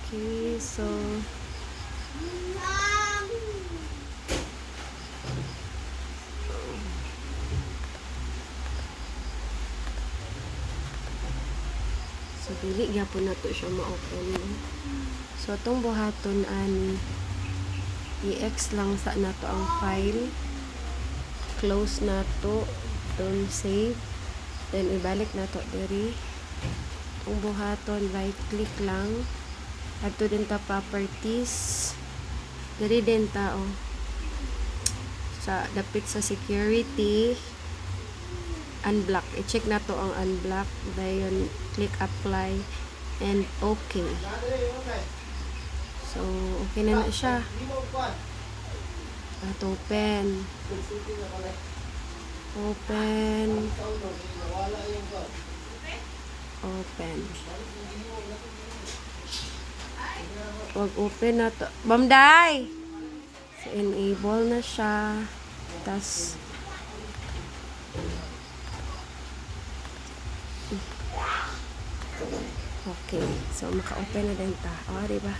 Okay, so dili gyapon nato siya ma-open. So atong buhaton ani i-X lang sa nato ang file. Close nato, don't save. Then ibalik nato diri. Ang buhaton right click lang. Adto din ta properties. Diri din ta sa dapit sa security. Unblock. I-check na to ang unblock. Dayon, click apply and okay. So, okay na siya. At open. Open. Open. Wag open na to. Bamday! So, enable na siya. Tas, okay. So, maka-open na din ta. O, diba?